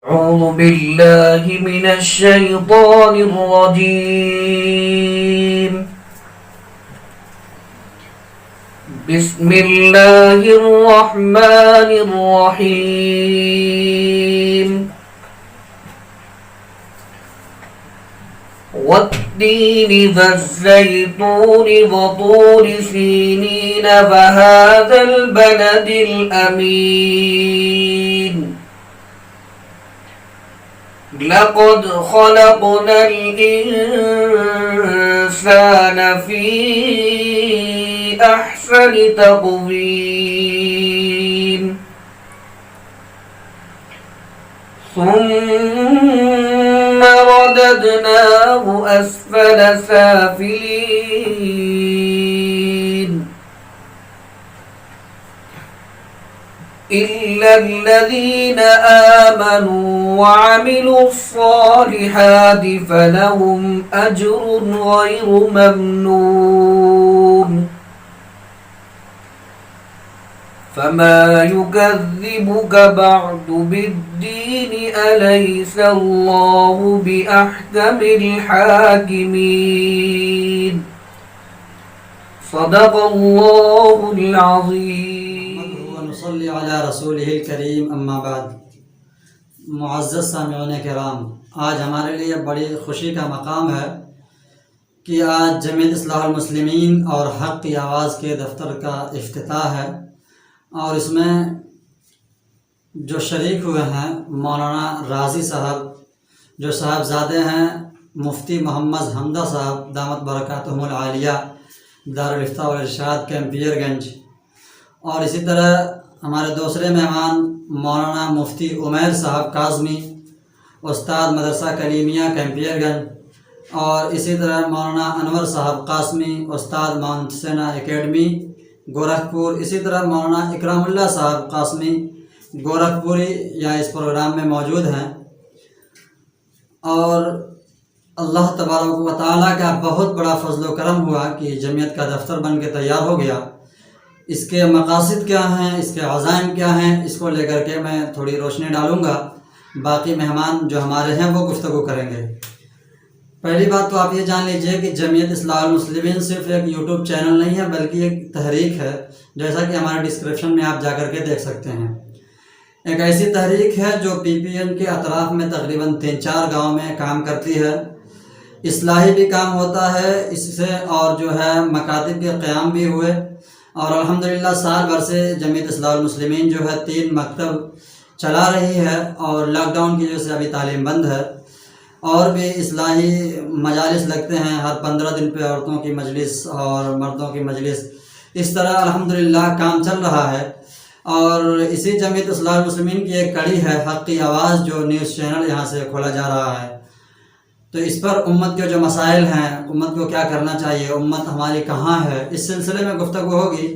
أعوذ بالله من الشيطان الرجيم. بسم الله الرحمن الرحيم. والتين والزيتون وطور سينين وهذا البلد الأمين. لقد خلقنا الإنسان في أحسن تقويم ثم رددناه أسفل سافلين إلا الذين آمنوا وعملوا الصالحات فلهم أجر غير ممنون. فما يكذبك بعد بالدين أليس الله بأحكم الحاكمين. صدق الله العظيم. صلی علی رسولہ الکریم اما بعد. معزز سامعین کرام، آج ہمارے لیے بڑی خوشی کا مقام ہے کہ آج جمعیت اصلاح المسلمین اور حق کی آواز کے دفتر کا افتتاح ہے، اور اس میں جو شریک ہوئے ہیں مولانا راضی صاحب، جو صاحبزادے ہیں مفتی محمد حمدہ صاحب دامت برکاتہم العالیہ دارالافتاء والارشاد کیمپیر گنج، اور اسی طرح ہمارے دوسرے مہمان مولانا مفتی عمیر صاحب کاظمی استاد مدرسہ کلیمیہ کیمپیر گنج، اور اسی طرح مولانا انور صاحب قاسمی استاد ماؤنٹ سینا اکیڈمی گورکھپور، اسی طرح مولانا اکرام اللہ صاحب قاسمی گورکھپوری یا اس پروگرام میں موجود ہیں. اور اللہ تبارک و تعالیٰ کا بہت بڑا فضل و کرم ہوا کہ جمعیت کا دفتر بن کے تیار ہو گیا. اس کے مقاصد کیا ہیں، اس کے عزائم کیا ہیں، اس کو لے کر کے میں تھوڑی روشنی ڈالوں گا. باقی مہمان جو ہمارے ہیں وہ گفتگو کریں گے. پہلی بات تو آپ یہ جان لیجئے کہ جمعیت اصلاح المسلمین صرف ایک یوٹیوب چینل نہیں ہے بلکہ ایک تحریک ہے، جیسا کہ ہمارے ڈسکرپشن میں آپ جا کر کے دیکھ سکتے ہیں. ایک ایسی تحریک ہے جو پی پی این کے اطراف میں تقریباً 3-4 گاؤں میں کام کرتی ہے. اصلاحی بھی کام ہوتا ہے اس سے، اور جو ہے مکاتب کے قیام بھی ہوئے، اور الحمدللہ سال بھر سے جمعیت اصلاح المسلمین جو ہے 3 مکتب چلا رہی ہے، اور لاک ڈاؤن کی وجہ سے ابھی تعلیم بند ہے. اور بھی اصلاحی مجالس لگتے ہیں ہر 15 دن پہ، عورتوں کی مجلس اور مردوں کی مجلس. اس طرح الحمدللہ کام چل رہا ہے. اور اسی جمعیت اصلاح المسلمین کی ایک کڑی ہے حق کی آواز، جو نیوز چینل یہاں سے کھولا جا رہا ہے. تو اس پر امت کے جو مسائل ہیں، امت کو کیا کرنا چاہیے، امت ہماری کہاں ہے، اس سلسلے میں گفتگو ہوگی.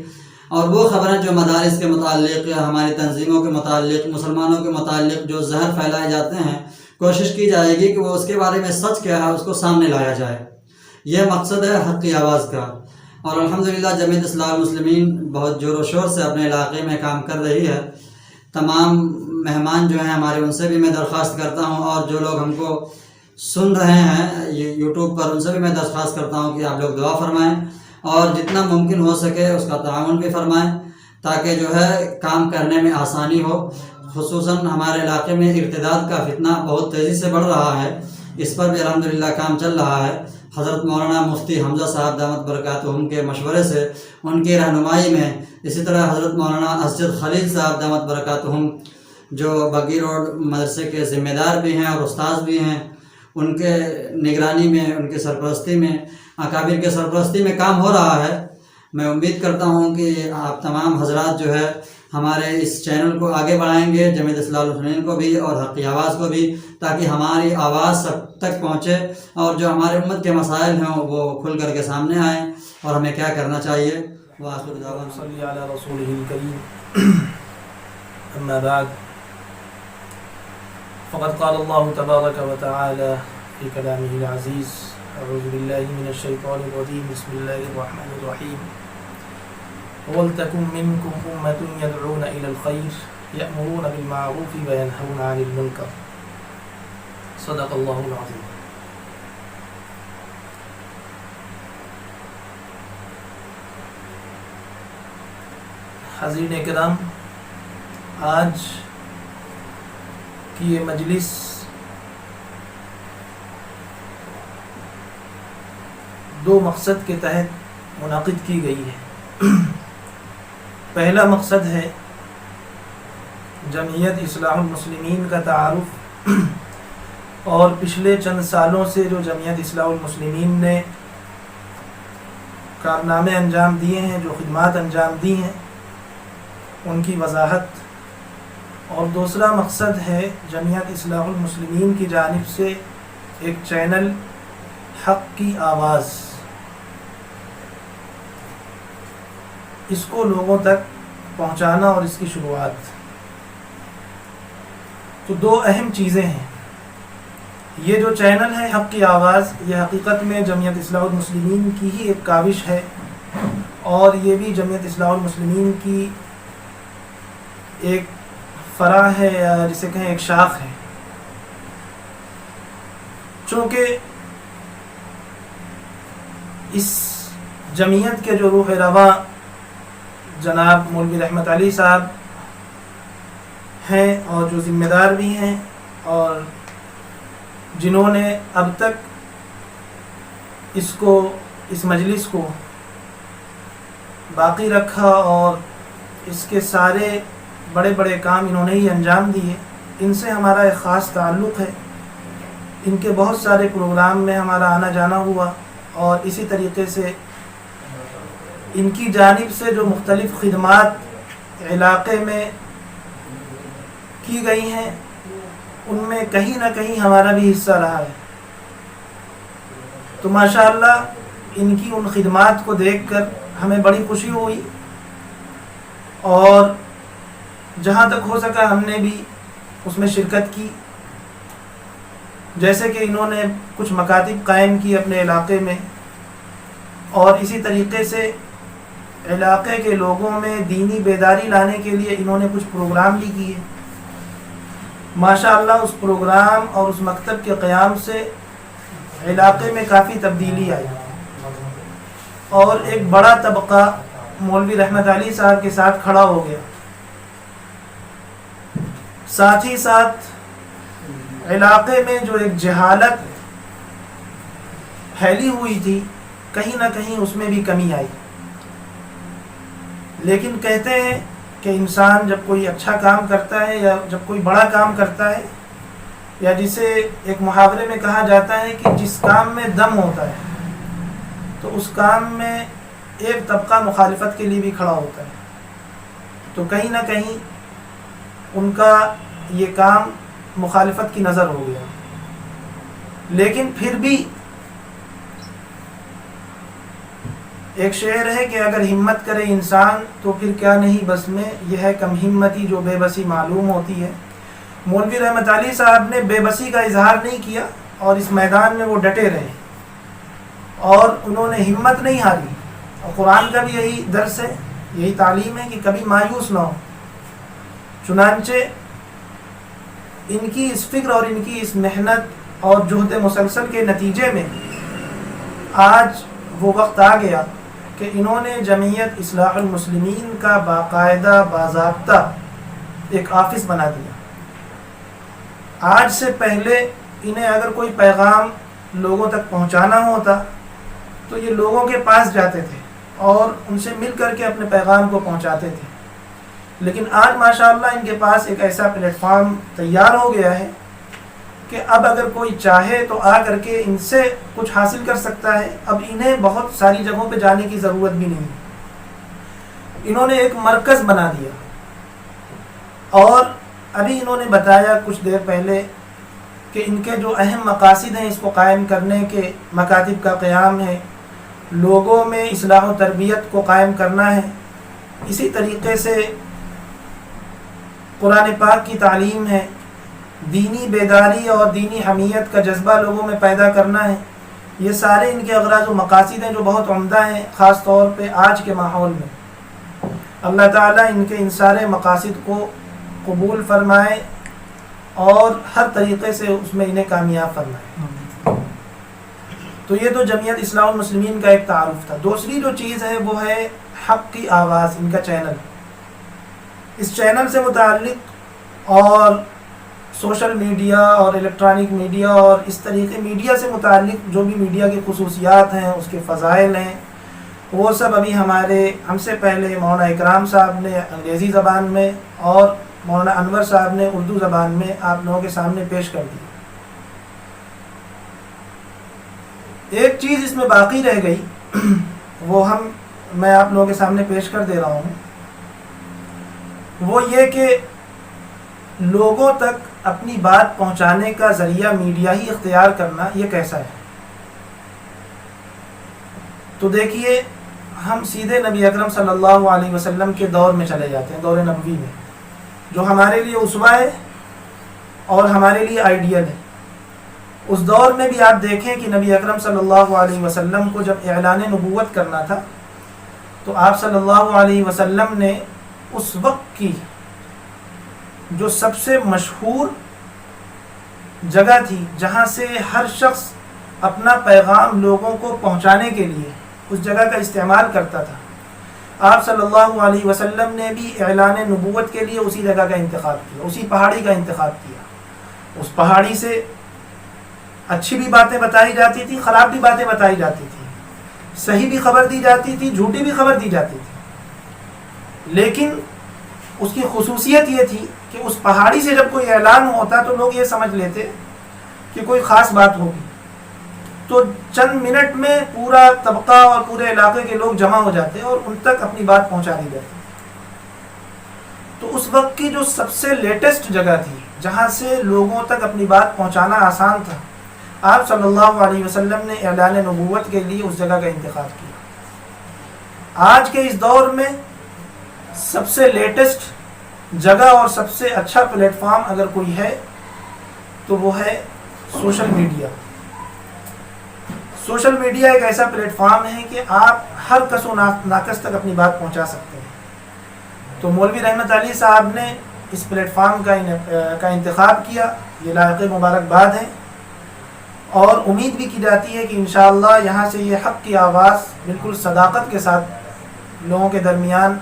اور وہ خبریں جو مدارس کے متعلق یا ہماری تنظیموں کے متعلق، مسلمانوں کے متعلق جو زہر پھیلائے جاتے ہیں، کوشش کی جائے گی کہ وہ اس کے بارے میں سچ کیا ہے اس کو سامنے لایا جائے. یہ مقصد ہے حق کی آواز کا. اور الحمدللہ جمعیت اصلاح المسلمین بہت زور و شور سے اپنے علاقے میں کام کر رہی ہے. تمام مہمان جو ہیں ہمارے، ان سے بھی میں درخواست کرتا ہوں، اور جو لوگ ہم کو سن رہے ہیں یوٹیوب پر، ان سے بھی میں درخواست کرتا ہوں کہ آپ لوگ دعا فرمائیں، اور جتنا ممکن ہو سکے اس کا تعاون بھی فرمائیں، تاکہ جو ہے کام کرنے میں آسانی ہو. خصوصاً ہمارے علاقے میں ارتداد کا فتنہ بہت تیزی سے بڑھ رہا ہے، اس پر بھی الحمدللہ کام چل رہا ہے. حضرت مولانا مفتی حمزہ صاحب دامت برکاتہم کے مشورے سے، ان کی رہنمائی میں، اسی طرح حضرت مولانا اسجد خلیل صاحب دامت برکاتہم جو بگی روڈ مدرسے کے ذمہ دار بھی ہیں اور استاذ بھی ہیں، ان کے نگرانی میں، ان کے سرپرستی میں، اکابر کے سرپرستی میں کام ہو رہا ہے. میں امید کرتا ہوں کہ آپ تمام حضرات جو ہے ہمارے اس چینل کو آگے بڑھائیں گے، جمعیت اصلاح المسلمین کو بھی اور حق کی آواز کو بھی، تاکہ ہماری آواز سب تک پہنچے، اور جو ہمارے امت کے مسائل ہیں وہ کھل کر کے سامنے آئیں، اور ہمیں کیا کرنا چاہیے. وآخر دعوانا صلی علی رسولہ الکریم. اما بعد، فقد قال اللہ تبارک و تعالی فی کلامہ العزیز: اعوذ باللہ من الشیطان الرجیم، بسم اللہ الرحمن الرحیم. وَلْتَكُنْ مِنْكُمْ أُمَّةٌ يَدْعُونَ إِلَى الْخَيْرِ يَأْمُرُونَ بِالْمَعْرُوفِ وَيَنْهَوْنَ عَنِ الْمُنْكَرِ صدق اللہ العظیم۔ حاضرین کرام، آج کی یہ مجلس دو مقصد کے تحت منعقد کی گئی ہے۔ پہلا مقصد ہے جمعیت اصلاح المسلمین کا تعارف، اور پچھلے چند سالوں سے جو جمعیت اصلاح المسلمین نے کارنامے انجام دیے ہیں، جو خدمات انجام دی ہیں، ان کی وضاحت۔ اور دوسرا مقصد ہے جمعیت اصلاح المسلمین کی جانب سے ایک چینل حق کی آواز، اس کو لوگوں تک پہنچانا اور اس کی شروعات۔ تو دو اہم چیزیں ہیں۔ یہ جو چینل ہے حق کی آواز، یہ حقیقت میں جمعیت اصلاح المسلمین کی ہی ایک کاوش ہے، اور یہ بھی جمعیت اصلاح المسلمین کی ایک فرع ہے، یا جسے کہیں ایک شاخ ہے۔ چونکہ اس جمعیت کے جو روح رواں جناب مولوی رحمت علی صاحب ہیں، اور جو ذمہ دار بھی ہیں، اور جنہوں نے اب تک اس مجلس کو باقی رکھا، اور اس کے سارے بڑے بڑے کام انہوں نے ہی انجام دیے، ان سے ہمارا ایک خاص تعلق ہے۔ ان کے بہت سارے پروگرام میں ہمارا آنا جانا ہوا، اور اسی طریقے سے ان کی جانب سے جو مختلف خدمات علاقے میں کی گئی ہیں، ان میں کہیں نہ کہیں ہمارا بھی حصہ رہا ہے۔ تو ماشاءاللہ ان کی ان خدمات کو دیکھ کر ہمیں بڑی خوشی ہوئی، اور جہاں تک ہو سکا ہم نے بھی اس میں شرکت کی۔ جیسے کہ انہوں نے کچھ مکاتب قائم کی اپنے علاقے میں، اور اسی طریقے سے علاقے کے لوگوں میں دینی بیداری لانے کے لیے انہوں نے کچھ پروگرام بھی کیے۔ ماشاءاللہ اس پروگرام اور اس مکتب کے قیام سے علاقے میں کافی تبدیلی آئی، اور ایک بڑا طبقہ مولوی رحمت علی صاحب کے ساتھ کھڑا ہو گیا۔ ساتھ ہی ساتھ علاقے میں جو ایک جہالت پھیلی ہوئی تھی، کہیں نہ کہیں اس میں بھی کمی آئی۔ لیکن کہتے ہیں کہ انسان جب کوئی اچھا کام کرتا ہے، یا جب کوئی بڑا کام کرتا ہے، یا جسے ایک محاورے میں کہا جاتا ہے کہ جس کام میں دم ہوتا ہے، تو اس کام میں ایک طبقہ مخالفت کے لیے بھی کھڑا ہوتا ہے۔ تو کہیں نہ کہیں ان کا یہ کام مخالفت کی نظر ہو گیا، لیکن پھر بھی ایک شعر ہے کہ اگر ہمت کرے انسان تو پھر کیا نہیں بس میں، یہ ہے کم ہمتی جو بے بسی معلوم ہوتی ہے۔ مولوی رحمت علی صاحب نے بے بسی کا اظہار نہیں کیا، اور اس میدان میں وہ ڈٹے رہے، اور انہوں نے ہمت نہیں ہاری۔ اور قرآن کا بھی یہی درس ہے، یہی تعلیم ہے کہ کبھی مایوس نہ ہو۔ چنانچہ ان کی اس فکر اور ان کی اس محنت اور جہد مسلسل کے نتیجے میں آج وہ وقت آ گیا کہ انہوں نے جمعیت اصلاح المسلمین کا باقاعدہ باضابطہ ایک آفس بنا دیا۔ آج سے پہلے انہیں اگر کوئی پیغام لوگوں تک پہنچانا ہوتا تو یہ لوگوں کے پاس جاتے تھے اور ان سے مل کر کے اپنے پیغام کو پہنچاتے تھے، لیکن آج ماشاءاللہ ان کے پاس ایک ایسا پلیٹ فارم تیار ہو گیا ہے کہ اب اگر کوئی چاہے تو آ کر کے ان سے کچھ حاصل کر سکتا ہے۔ اب انہیں بہت ساری جگہوں پہ جانے کی ضرورت بھی نہیں ہے۔ انہوں نے ایک مرکز بنا دیا، اور ابھی انہوں نے بتایا کچھ دیر پہلے کہ ان کے جو اہم مقاصد ہیں اس کو قائم کرنے کے، مکاتب کا قیام ہے، لوگوں میں اصلاح و تربیت کو قائم کرنا ہے، اسی طریقے سے قرآن پاک کی تعلیم ہے، دینی بیداری اور دینی حمیت کا جذبہ لوگوں میں پیدا کرنا ہے۔ یہ سارے ان کے اغراض و مقاصد ہیں جو بہت عمدہ ہیں، خاص طور پہ آج کے ماحول میں۔ اللہ تعالیٰ ان کے ان سارے مقاصد کو قبول فرمائے اور ہر طریقے سے اس میں انہیں کامیاب فرمائے۔ تو یہ تو جمعیت اصلاح المسلمین کا ایک تعارف تھا۔ دوسری جو چیز ہے وہ ہے حق کی آواز، ان کا چینل۔ اس چینل سے متعلق اور سوشل میڈیا اور الیکٹرانک میڈیا اور اس طریقے میڈیا سے متعلق جو بھی میڈیا کی خصوصیات ہیں، اس کے فضائل ہیں، وہ سب ابھی ہم سے پہلے مولانا اکرام صاحب نے انگریزی زبان میں اور مولانا انور صاحب نے اردو زبان میں آپ لوگوں کے سامنے پیش کر دی۔ ایک چیز اس میں باقی رہ گئی، وہ میں آپ لوگوں کے سامنے پیش کر دے رہا ہوں، وہ یہ کہ لوگوں تک اپنی بات پہنچانے کا ذریعہ میڈیا ہی اختیار کرنا، یہ کیسا ہے؟ تو دیکھیے، ہم سیدھے نبی اکرم صلی اللہ علیہ وسلم کے دور میں چلے جاتے ہیں، دور نبوی میں، جو ہمارے لیے اسوہ ہے اور ہمارے لیے آئیڈیل ہے۔ اس دور میں بھی آپ دیکھیں کہ نبی اکرم صلی اللہ علیہ وسلم کو جب اعلان نبوت کرنا تھا تو آپ صلی اللہ علیہ وسلم نے اس وقت کی جو سب سے مشہور جگہ تھی جہاں سے ہر شخص اپنا پیغام لوگوں کو پہنچانے کے لیے اس جگہ کا استعمال کرتا تھا، آپ صلی اللہ علیہ وسلم نے بھی اعلان نبوت کے لیے اسی جگہ کا انتخاب کیا، اسی پہاڑی کا انتخاب کیا۔ اس پہاڑی سے اچھی بھی باتیں بتائی جاتی تھی، خراب بھی باتیں بتائی جاتی تھی، صحیح بھی خبر دی جاتی تھی، جھوٹی بھی خبر دی جاتی تھی، لیکن اس کی خصوصیت یہ تھی کہ اس پہاڑی سے جب کوئی اعلان ہوتا تو لوگ یہ سمجھ لیتے کہ کوئی خاص بات ہوگی، تو چند منٹ میں پورا طبقہ اور پورے علاقے کے لوگ جمع ہو جاتے اور ان تک اپنی بات پہنچا دی جاتی۔ تو اس وقت کی جو سب سے لیٹسٹ جگہ تھی جہاں سے لوگوں تک اپنی بات پہنچانا آسان تھا، آپ صلی اللہ علیہ وسلم نے اعلان نبوت کے لیے اس جگہ کا انتخاب کیا۔ آج کے اس دور میں سب سے لیٹسٹ جگہ اور سب سے اچھا پلیٹ فارم اگر کوئی ہے تو وہ ہے سوشل میڈیا۔ سوشل میڈیا ایک ایسا پلیٹ فارم ہے کہ آپ ہر کس و ناقص تک اپنی بات پہنچا سکتے ہیں۔ تو مولوی رحمت علی صاحب نے اس پلیٹ فارم کا انتخاب کیا، یہ لائق مبارکباد ہے، اور امید بھی کی جاتی ہے کہ انشاءاللہ یہاں سے یہ حق کی آواز بالکل صداقت کے ساتھ لوگوں کے درمیان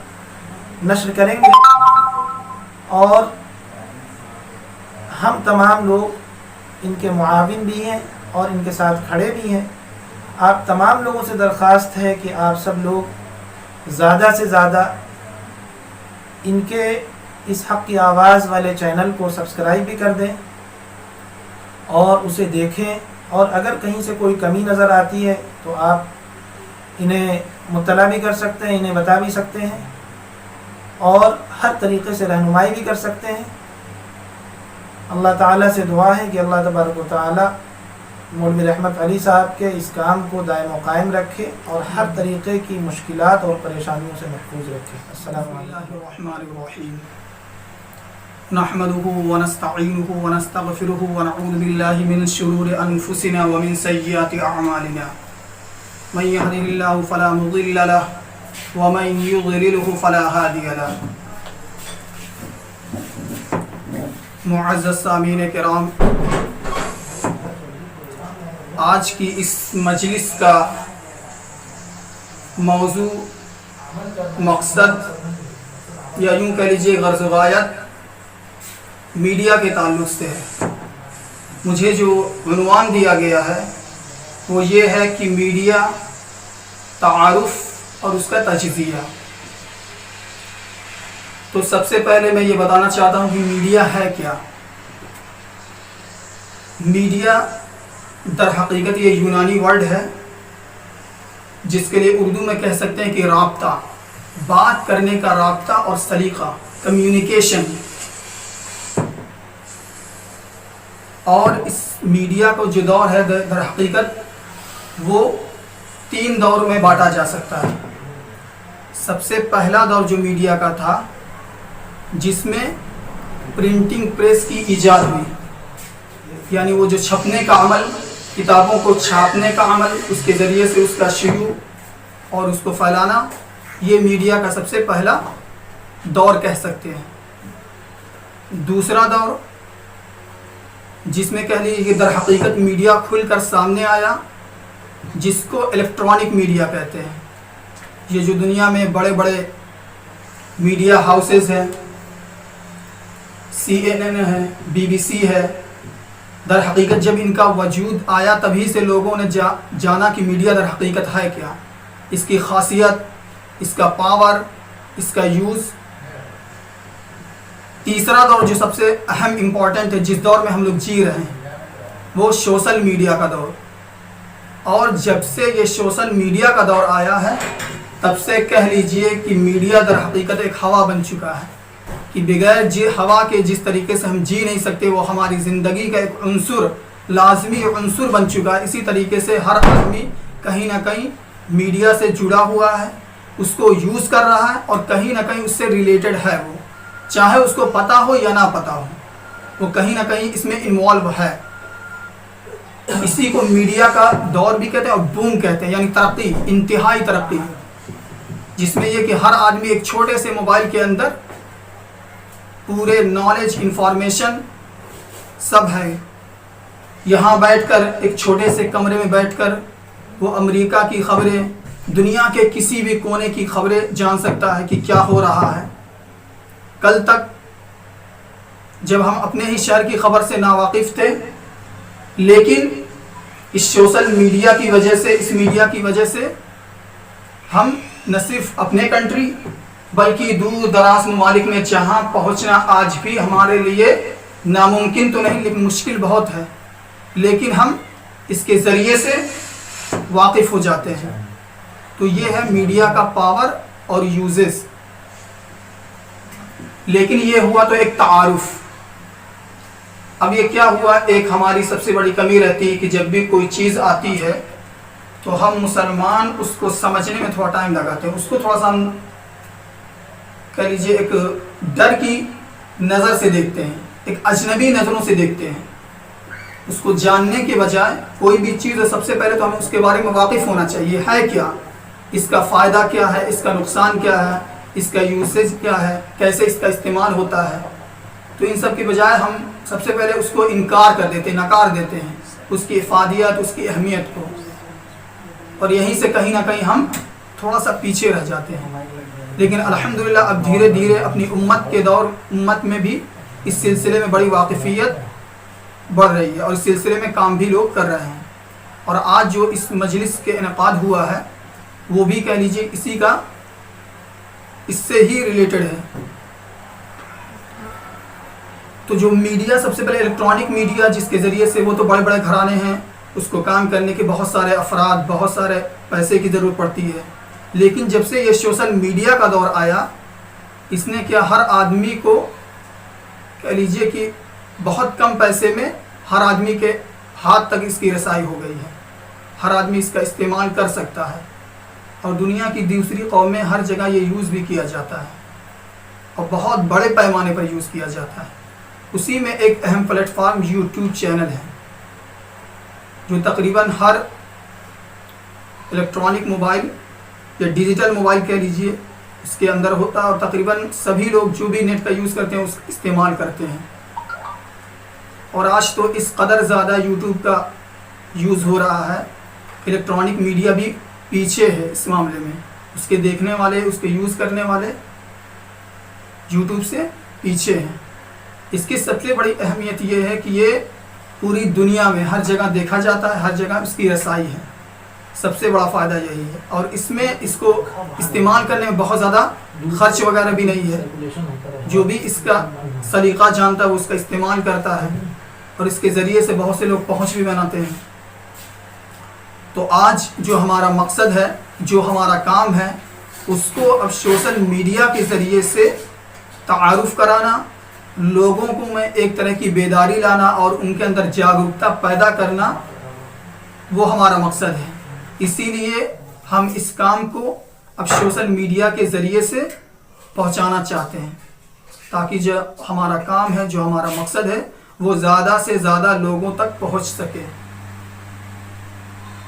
نشر کریں گے، اور ہم تمام لوگ ان کے معاون بھی ہیں اور ان کے ساتھ کھڑے بھی ہیں۔ آپ تمام لوگوں سے درخواست ہے کہ آپ سب لوگ زیادہ سے زیادہ ان کے اس حق کی آواز والے چینل کو سبسکرائب بھی کر دیں اور اسے دیکھیں، اور اگر کہیں سے کوئی کمی نظر آتی ہے تو آپ انہیں مطلع بھی کر سکتے ہیں، انہیں بتا بھی سکتے ہیں، اور ہر طریقے سے رہنمائی بھی کر سکتے ہیں۔ اللہ تعالیٰ سے دعا ہے کہ اللہ تبارک و تعالیٰ مولوی رحمت علی صاحب کے اس کام کو دائم و قائم رکھے اور ہر طریقے کی مشکلات اور پریشانیوں سے محفوظ رکھے۔ السلام علیکم۔ نحمده ونستعينه ونستغفره ونعوذ بالله من شرور أنفسنا ومن سيئات أعمالنا، من يهده الله فلا مضل له ومن يضلله فلا هادي له۔ معزز سامعین کرام، آج کی اس مجلس کا موضوع، مقصد یا یوں کہہ لیجیے غرض و غایت میڈیا کے تعلق سے ہے۔ مجھے جو عنوان دیا گیا ہے وہ یہ ہے کہ میڈیا، تعارف اور اس کا تجزیہ۔ تو سب سے پہلے میں یہ بتانا چاہتا ہوں کہ میڈیا ہے کیا۔ میڈیا در حقیقت یہ یونانی ورڈ ہے جس کے لیے اردو میں کہہ سکتے ہیں کہ رابطہ، بات کرنے کا رابطہ اور سلیقہ، کمیونیکیشن۔ اور اس میڈیا کو جو دور ہے در حقیقت وہ 3 دور میں بانٹا جا سکتا ہے۔ سب سے پہلا دور جو میڈیا کا تھا جس میں پرنٹنگ پریس کی ایجاد ہوئی، یعنی وہ جو چھپنے کا عمل، کتابوں کو چھاپنے کا عمل، اس کے ذریعے سے اس کا شیوع اور اس کو پھیلانا، یہ میڈیا کا سب سے پہلا دور کہہ سکتے ہیں۔ دوسرا دور جس میں کہہ لیجیے کہ در حقیقت میڈیا کھل کر سامنے آیا، جس کو الیکٹرانک میڈیا کہتے ہیں۔ یہ جو دنیا میں بڑے بڑے میڈیا ہاؤسز ہیں، CNN ہے، BBC ہے، در حقیقت جب ان کا وجود آیا تبھی سے لوگوں نے جانا کہ میڈیا در حقیقت ہے کیا، اس کی خاصیت، اس کا پاور، اس کا یوز۔ تیسرا دور جو سب سے اہم امپورٹنٹ ہے، جس دور میں ہم لوگ جی رہے ہیں، وہ سوشل میڈیا کا دور۔ اور جب سے یہ سوشل میڈیا کا دور آیا ہے تب سے کہہ لیجئے کہ میڈیا در حقیقت ایک ہوا بن چکا ہے کہ بغیر ہوا کے جس طریقے سے ہم جی نہیں سکتے، وہ ہماری زندگی کا ایک عنصر، لازمی عنصر بن چکا ہے۔ اسی طریقے سے ہر آدمی کہیں نہ کہیں میڈیا سے جڑا ہوا ہے، اس کو یوز کر رہا ہے اور کہیں نہ کہیں اس سے ریلیٹڈ ہے، وہ چاہے اس کو پتہ ہو یا نہ پتہ ہو، وہ کہیں نہ کہیں اس میں انوالو ہے۔ اسی کو میڈیا کا دور بھی کہتے ہیں اور بوم کہتے ہیں، یعنی ترقی، انتہائی ترقی، جس میں یہ کہ ہر آدمی ایک چھوٹے سے موبائل کے اندر پورے نالج، انفارمیشن سب ہے۔ یہاں بیٹھ کر، ایک چھوٹے سے کمرے میں بیٹھ کر وہ امریکہ کی خبریں، دنیا کے کسی بھی کونے کی خبریں جان سکتا ہے کہ کیا ہو رہا ہے۔ کل تک جب ہم اپنے ہی شہر کی خبر سے ناواقف تھے، لیکن اس سوشل میڈیا کی وجہ سے، اس میڈیا کی وجہ سے ہم نہ صرف اپنے کنٹری بلکہ دور دراز ممالک میں جہاں پہنچنا آج بھی ہمارے لیے ناممکن تو نہیں لیکن مشکل بہت ہے، لیکن ہم اس کے ذریعے سے واقف ہو جاتے ہیں۔ تو یہ ہے میڈیا کا پاور اور یوزز۔ لیکن یہ ہوا تو ایک تعارف۔ اب یہ کیا ہوا، ایک ہماری سب سے بڑی کمی رہتی ہے کہ جب بھی کوئی چیز آتی ہے تو ہم مسلمان اس کو سمجھنے میں تھوڑا ٹائم لگاتے ہیں، اس کو تھوڑا سا ہم کہہ لیجیے ایک ڈر کی نظر سے دیکھتے ہیں، ایک اجنبی نظروں سے دیکھتے ہیں۔ اس کو جاننے کے بجائے کوئی بھی چیز ہے سب سے پہلے تو ہمیں اس کے بارے میں واقف ہونا چاہیے، ہے کیا، اس کا فائدہ کیا ہے، اس کا نقصان کیا ہے، اس کا یوسیج کیا ہے، کیسے اس کا استعمال ہوتا ہے۔ تو ان سب کے بجائے ہم سب سے پہلے اس کو انکار کر دیتے ہیں، نکار دیتے ہیں اس کی افادیت، اس کی اہمیت کو، اور یہیں سے کہیں نہ کہیں ہم تھوڑا سا پیچھے رہ جاتے ہیں۔ لیکن الحمدللہ اب دھیرے دھیرے اپنی امت کے دور، امت میں بھی اس سلسلے میں بڑی واقفیت بڑھ رہی ہے اور اس سلسلے میں کام بھی لوگ کر رہے ہیں۔ اور آج جو اس مجلس کے انعقاد ہوا ہے وہ بھی کہہ لیجیے اسی کا، اس سے ہی ریلیٹڈ ہے۔ تو جو میڈیا سب سے پہلے الیکٹرانک میڈیا جس کے ذریعے سے، وہ تو بڑے بڑے گھرانے ہیں، اس کو کام کرنے کے بہت سارے افراد، بہت سارے پیسے کی ضرورت پڑتی ہے۔ لیکن جب سے یہ سوشل میڈیا کا دور آیا، اس نے کیا ہر آدمی کو کہہ لیجئے کہ بہت کم پیسے میں ہر آدمی کے ہاتھ تک اس کی رسائی ہو گئی ہے، ہر آدمی اس کا استعمال کر سکتا ہے، اور دنیا کی دوسری قومیں ہر جگہ یہ یوز بھی کیا جاتا ہے اور بہت بڑے پیمانے پر یوز کیا جاتا ہے۔ اسی میں ایک اہم پلیٹ فارم یوٹیوب چینل ہے جو تقریباً ہر الیکٹرانک موبائل یا ڈیجیٹل موبائل کہہ لیجئے اس کے اندر ہوتا ہے، اور تقریباً سبھی لوگ جو بھی نیٹ کا یوز کرتے ہیں اس استعمال کرتے ہیں۔ اور آج تو اس قدر زیادہ یوٹیوب کا یوز ہو رہا ہے، الیکٹرانک میڈیا بھی پیچھے ہے اس معاملے میں، اس کے دیکھنے والے، اس کے یوز کرنے والے یوٹیوب سے پیچھے ہیں۔ اس کی سب سے بڑی اہمیت یہ ہے کہ یہ پوری دنیا میں ہر جگہ دیکھا جاتا ہے، ہر جگہ اس کی رسائی ہے، سب سے بڑا فائدہ یہی ہے۔ اور اس میں اس کو استعمال کرنے میں بہت زیادہ خرچ وغیرہ بھی نہیں ہے، جو بھی اس کا سلیقہ جانتا ہے وہ اس کا استعمال کرتا ہے، اور اس کے ذریعے سے بہت سے لوگ پہنچ بھی بناتے ہیں۔ تو آج جو ہمارا مقصد ہے، جو ہمارا کام ہے، اس کو اب سوشل میڈیا کے ذریعے سے تعارف کرانا، لوگوں کو میں ایک طرح کی بیداری لانا اور ان کے اندر جاگرکتا پیدا کرنا، وہ ہمارا مقصد ہے۔ اسی لیے ہم اس کام کو اب سوشل میڈیا کے ذریعے سے پہنچانا چاہتے ہیں، تاکہ جو ہمارا کام ہے، جو ہمارا مقصد ہے، وہ زیادہ سے زیادہ لوگوں تک پہنچ سکے۔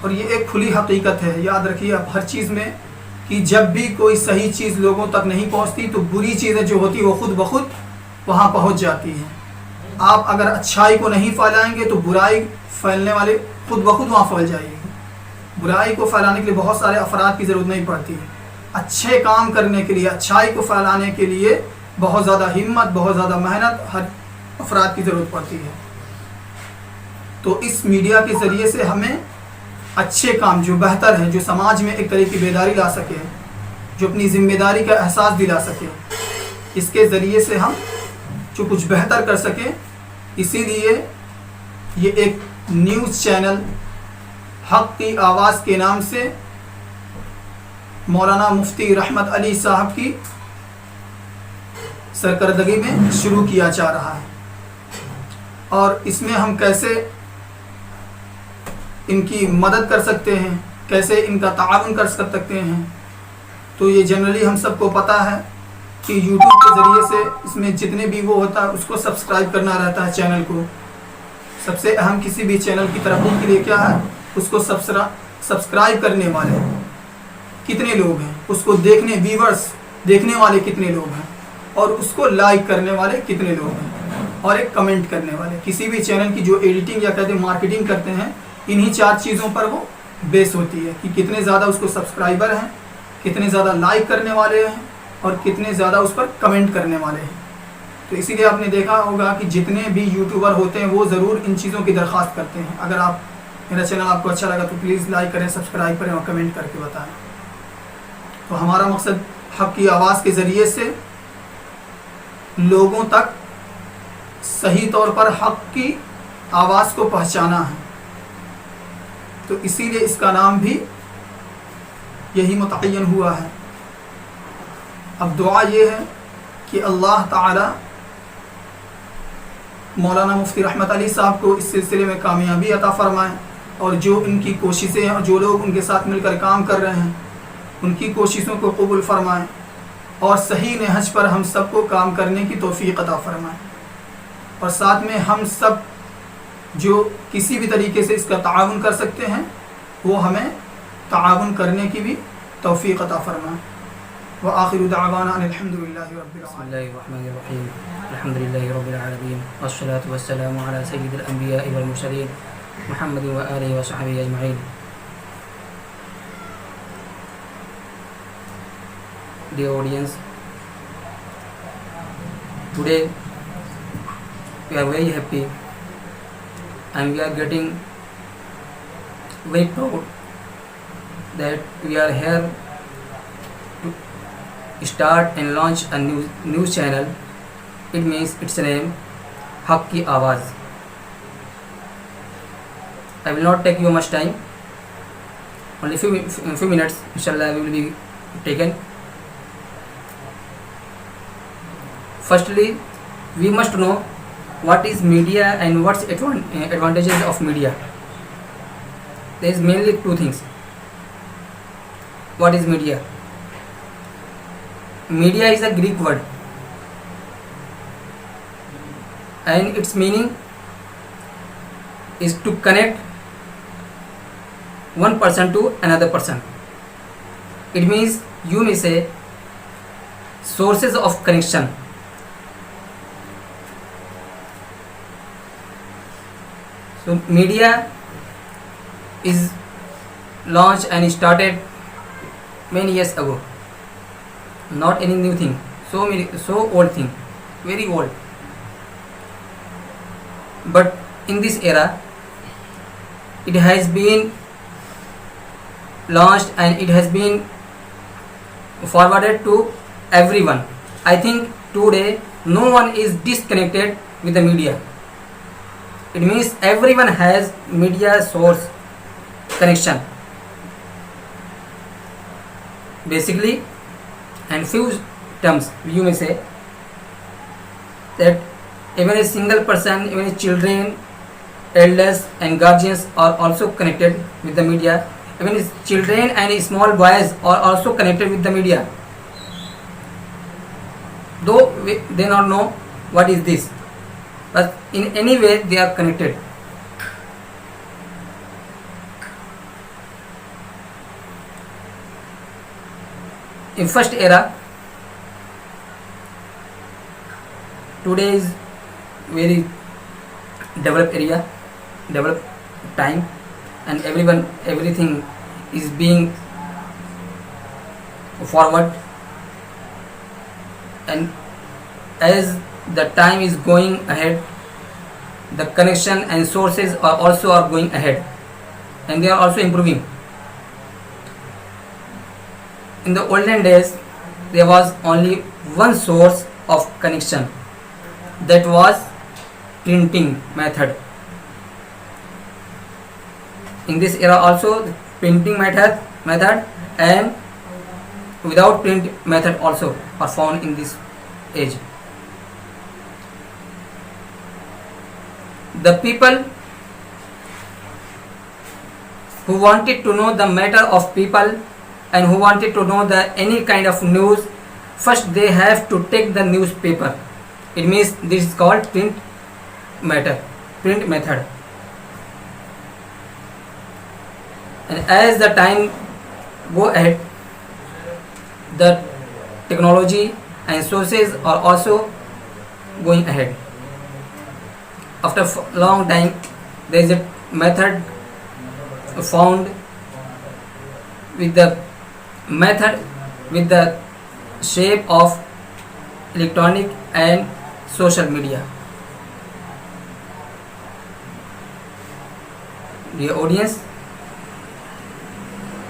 اور یہ ایک کھلی حقیقت ہے، یاد رکھیے اب ہر چیز میں کہ جب بھی کوئی صحیح چیز لوگوں تک نہیں پہنچتی تو بری چیزیں جو ہوتی وہ خود بخود وہاں پہنچ جاتی ہیں۔ آپ اگر اچھائی کو نہیں پھیلائیں گے تو برائی پھیلنے والے خود بخود وہاں پھیل جائے گی. برائی کو پھیلانے کے لیے بہت سارے افراد کی ضرورت نہیں پڑتی ہے. اچھے کام کرنے کے لیے، اچھائی کو پھیلانے کے لیے بہت زیادہ ہمت، بہت زیادہ محنت ہر افراد کی ضرورت پڑتی ہے. تو اس میڈیا کے ذریعے سے ہمیں اچھے کام جو بہتر ہیں، جو سماج میں ایک طرح کی بیداری لا سکے، جو اپنی ذمہ داری کا احساس دلا سکے، اس کے ذریعے سے ہم جو کچھ بہتر کر سکیں. اسی لیے یہ ایک نیوز چینل حق کی آواز کے نام سے مولانا مفتی رحمت علی صاحب کی سرکردگی میں شروع کیا جا رہا ہے. اور اس میں ہم کیسے ان کی مدد کر سکتے ہیں، کیسے ان کا تعاون کر سکتے ہیں، تو یہ جنرلی ہم سب کو پتہ ہے کہ یوٹیوب کے ذریعے سے اس میں جتنے بھی وہ ہوتا ہے اس کو سبسکرائب کرنا رہتا ہے. چینل کو سب سے اہم کسی بھی چینل کی ترقی کے لیے کیا ہے، اس کو سبسکرائب کرنے والے کتنے لوگ ہیں، اس کو دیکھنے ویورز دیکھنے والے کتنے لوگ ہیں، اور اس کو لائک کرنے والے کتنے لوگ ہیں، اور ایک کمنٹ کرنے والے. کسی بھی چینل کی جو ایڈیٹنگ یا کہتے ہیں مارکیٹنگ کرتے ہیں، انہی 4 چیزوں پر وہ بیس ہوتی ہے کہ کتنے زیادہ اس کو سبسکرائبر ہیں، کتنے زیادہ لائک کرنے والے ہیں، اور کتنے زیادہ اس پر کمنٹ کرنے والے ہیں. تو اسی لیے آپ نے دیکھا ہوگا کہ جتنے بھی یوٹیوبر ہوتے ہیں وہ ضرور ان چیزوں کی درخواست کرتے ہیں. اگر میرا چینل آپ کو اچھا لگا تو پلیز لائک کریں، سبسکرائب کریں اور کمنٹ کر کے بتائیں. تو ہمارا مقصد حق کی آواز کے ذریعے سے لوگوں تک صحیح طور پر حق کی آواز کو پہنچانا ہے. تو اسی لیے اس کا نام بھی یہی متعین ہوا ہے. اب دعا یہ ہے کہ اللہ تعالی مولانا مفتی رحمت علی صاحب کو اس سلسلے میں کامیابی عطا فرمائیں، اور جو ان کی کوششیں ہیں اور جو لوگ ان کے ساتھ مل کر کام کر رہے ہیں ان کی کوششوں کو قبول فرمائیں، اور صحیح نہج پر ہم سب کو کام کرنے کی توفیق عطا فرمائیں. اور ساتھ میں ہم سب جو کسی بھی طریقے سے اس کا تعاون کر سکتے ہیں وہ ہمیں تعاون کرنے کی بھی توفیق عطا فرمائیں. وآخر دعوانا ان الحمد للہ رب بسم العالمین. اللہ الرحمن الرحیم. الحمد للہ رب العالمین والصلاة والسلام علی سید الانبیاء والمرسلین محمد وآلہ وصحبہ اجمعین. Dear audience, today we are very happy and we are getting very proud that we are here to start and launch a news channel. It means its name Haq Ki Awaaz. I will not take you much time, only few minutes inshallah we will be taken. Firstly, we must know what is media and what's advantages of media. There is mainly 2 things. What is media? Media is a Greek word and its meaning is to connect one person to another person. It means you may say sources of connection. So media is launched and started many years ago. Not any new thing. So old thing, very old. But in this era, it has been launched and it has been forwarded to everyone. I think today no one is disconnected with the media. It means everyone has media source connection. Basically, and few terms you may say that even a single person, even children, elders and guardians are also connected with the media. Even children and small boys are also connected with the media, though they not know what is this, but in any way they are connected. In first era, today is very developed area, developed time, and everything is being forward. And as the time is going ahead, the connection and sources are also going ahead, and they are also improving. In the olden days, there was only one source of connection, that was printing method. In this era also, the printing method and without print method also are found in this age. The people who wanted to know the matter of people and who wanted to know the any kind of news, first they have to take the newspaper. It means this is called print method. And as the time go ahead, the technology and sources are also going ahead. After long time, there is a method found with the shape of electronic and social media. Dear audience,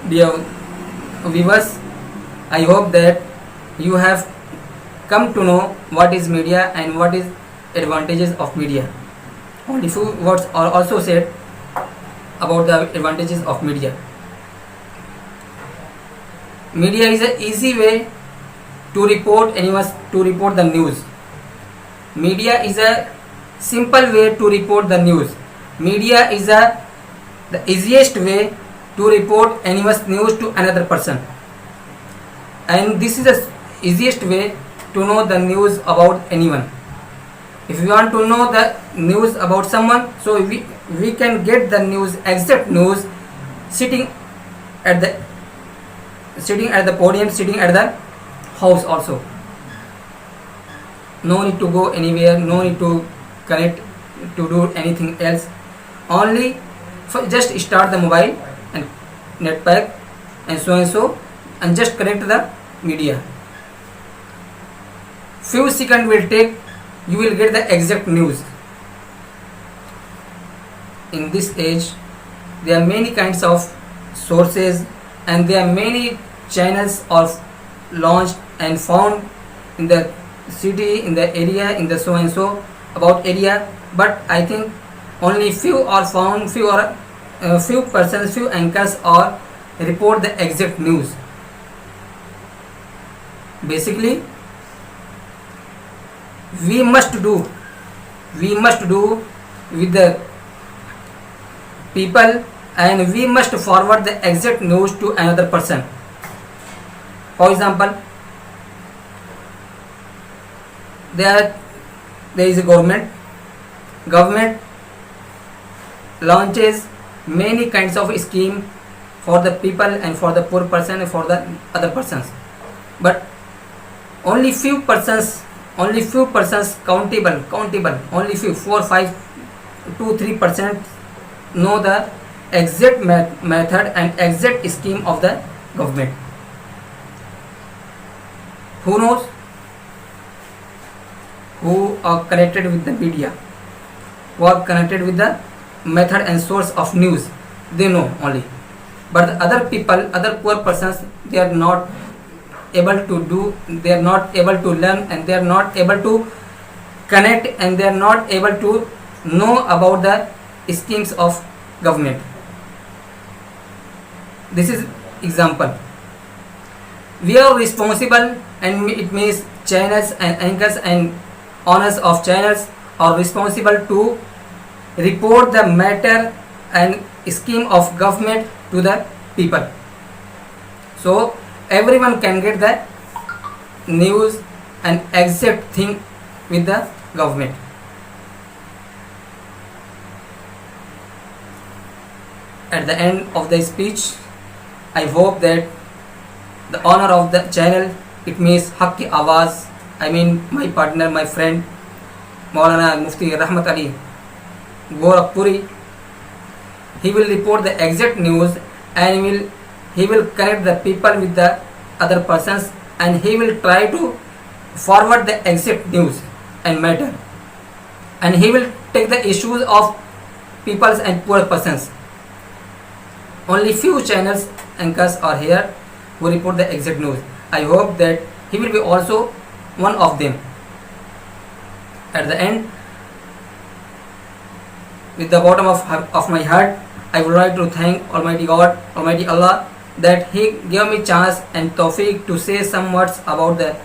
dear viewers, I hope that you have come to know what is media and what is advantages of media. Only few words are also said about the advantages of media. Media is an easy way to report the news. Media is a simple way to report the news. Media is the easiest way to report anyone's news to another person. And this is the easiest way to know the news about anyone. If you want to know the news about someone, so we can get the news, exact news, sitting at the podium, sitting at the house also. No need to go anywhere, no need to connect to do anything else. Only just start the mobile and net pack and so and just connect the media. Few seconds will take, you will get the exact news. In this age, there are many kinds of sources and there are many channels of launched and found in the city, in the area, in the so and so about area. But I think only few are found, few anchors or report the exact news. Basically, we must do with the people, and we must forward the exact news to another person. For example, there is a government launches many kinds of scheme for the people and for the poor person and for the other persons, but only few persons countable, only few 4, 5, 2, 3% know the exact method and exact scheme of the government. Who knows? Who are connected with the media, who are connected with the method and source of news, they know only. But the other people, other poor persons, they are not able to do, they are not able to learn, and they are not able to connect, and they are not able to know about the schemes of government. This is example. We are responsible, and it means channels and anchors and owners of channels are responsible to report the matter and scheme of government to the people, so everyone can get the news and exact thing with the government. At the end of the speech, I hope that the owner of the channel, it means Haq Ki Awaz, I mean my partner, my friend Maulana Mufti Rahmat Ali, Gorakhpuri. He will report the exact news and he will connect the people with the other persons, and he will try to forward the exact news and matter, and he will take the issues of peoples and poor persons. Only few channels anchors are here who report the exact news. I hope that he will be also one of them. At the end, with the bottom of my heart, I would like to thank Almighty God, Almighty Allah, that He gave me chance and tawfiq to say some words about the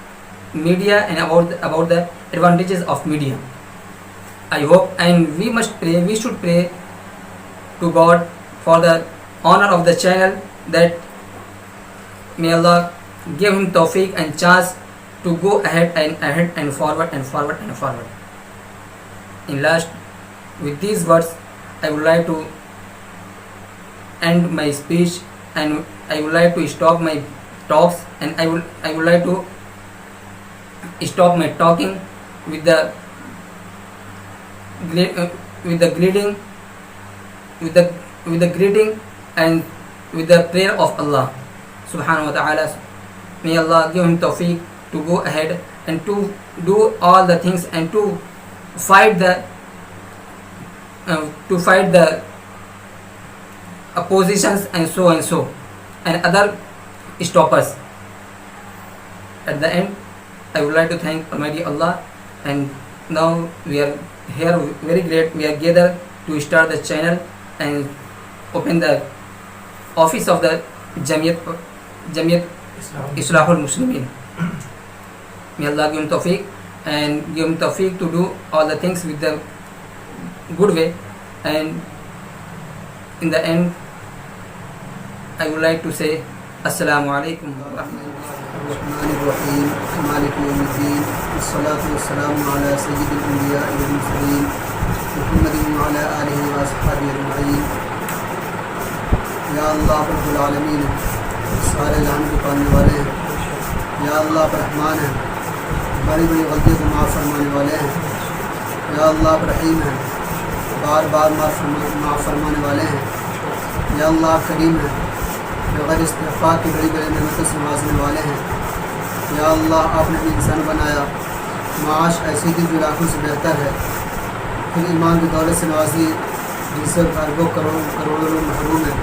media and about the advantages of media. I hope, and we should pray to God for the honor of the channel, that may Allah give him tawfiq and chance to go ahead and forward and forward and forward. In last, with these words, I would like to end my speech, and I would like to stop my talks, and I would like to stop my talking with the greeting and with the prayer of Allah subhanahu wa ta'ala. May Allah give him tawfiq to go ahead and to do all the things and to fight the oppositions and so and other stoppers. At the end, I would like to thank Almighty Allah, and now we are here very glad we are gathered to start the channel and open the office of the Jamiyat Islahul Muslimin. May Allah give him tawfiq and give him tawfiq to do all the things with the good way. And in the end, I would like to say Assalamu alaikum wa rahmatullahi. الرحمن الرحيم مالك يوم الدين والصلاة والسلام على سيد الأنبياء والمرسلين محمد وعلى آله وأصحابه أجمعين. یا اللہ رب العالمین، سارے جہان کے پالنے والے ہیں. یا اللہ رحمان ہیں، بڑی بڑی غلطیوں کو معاف فرمانے والے ہیں. یا اللہ رحیم ہیں، بار بار معاف فرمانے والے ہیں. یا اللہ کریم ہیں، بغیر استغفار کی بڑی بڑی نعمتوں سے نوازنے والے ہیں. یا اللہ آپ نے بھی انسان بنایا، معاش ایسی تھی جو لاکھوں سے بہتر ہے، پھر ایمان کی دولت سے نوازی جن سے اربوں کروڑوں لوگ محروم ہیں.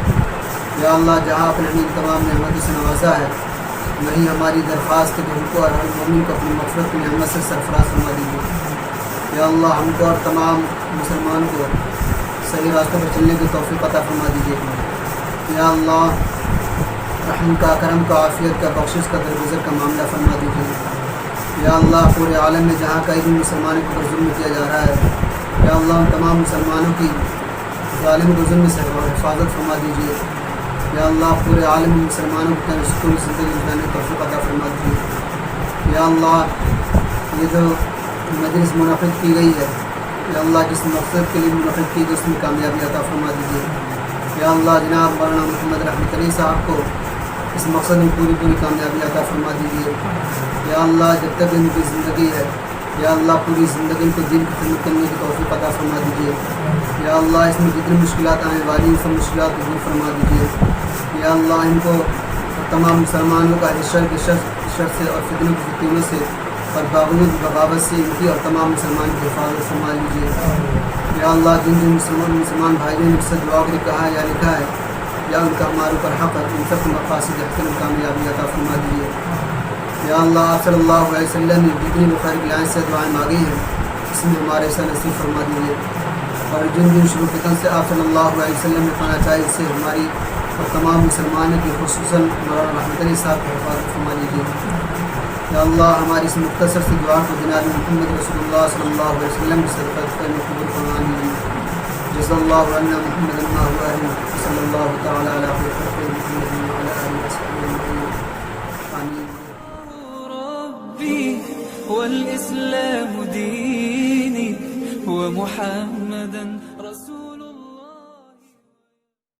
یا اللہ جہاں آپ نے ان تمام نعمتوں سے نوازا ہے، وہی ہماری درخواست ہے کہ ہم کو اور ہر مومن کو اپنی مغفرت کی نعمت سے سرفراز فرما دیجیے. یا اللہ ہم کو اور تمام مسلمانوں کو صحیح راستوں پر چلنے کی توفیق عطا فرما دیجیے. یا اللہ رحم کا، کرم کا، عافیت کا، بخشش کا، درگزر کا معاملہ فرما دیجیے. یا اللہ پورے عالم میں جہاں کئی بھی مسلمانوں کو ظلم کیا جا رہا ہے، یا اللہ ان تمام مسلمانوں کی ظالم کو ظلم سے حفاظت فرما دیجیے. یا اللہ پورے عالم میں مسلمانوں کو سکون زندگی گزارنے کی توفیق عطا فرما دیجیے. یا اللہ یہ جو مجلس منعقد کی گئی ہے، یا اللہ جس مقصد کے لیے منعقد کی گئی اس میں کامیابی عطا فرما دیجیے. یا اللہ جناب مولانا محمد رحمت علی صاحب کو اس مقصد میں پوری کامیابی عطا فرما دیجیے. یا اللہ جب تک ان کی زندگی ہے، یا اللہ پوری زندگی ان کو دین کی خدمت کرنے کی توفیق عطا فرما دیجیے. یا اللہ اس میں جتنی مشکلات آنے والی ہیں سب مشکلات کو دور فرما دیجیے. یا اللہ ان کو تمام مسلمانوں کا شر سے اور فتنوں کی فتنوں سے اور باوجود بغاوت سے ان کی اور تمام مسلمان کی حفاظت فرما لیجیے. یا اللہ جن مسلمان بھائیوں نے اس سے دعا کے کہا یا لکھا ہے، یا ان کا ہمارے اوپر حق ہے، ان سب مقاصد حقیقت کامیابی عطا فرما دیجیے. یا اللہ صلی اللہ علیہ وسلم نے جتنی بخیر کی لائن سے دعائیں مانگی ہیں اس میں ہمارے ایسا نصیب فرما دیجیے. اور جن شروع فتن سے آپ صلی اللہ علیہ وسلم نے کہنا چاہیے اس سے ہماری اور تمام مسلمانوں کی خصوصاً مولانا رحمت علی صاحب کی حفاظت فرما دیجیے. یا اللہ ہماری اس مختصر سی دعا کو جناب محمد رسول اللہ صلی اللہ علیہ وسلم سے قبول فرما دیجیے. جزا اللہ عنا محمد صلی اللہ تعالیٰ علیہ وسلم آمین. ربي والإسلام ديني ومحمد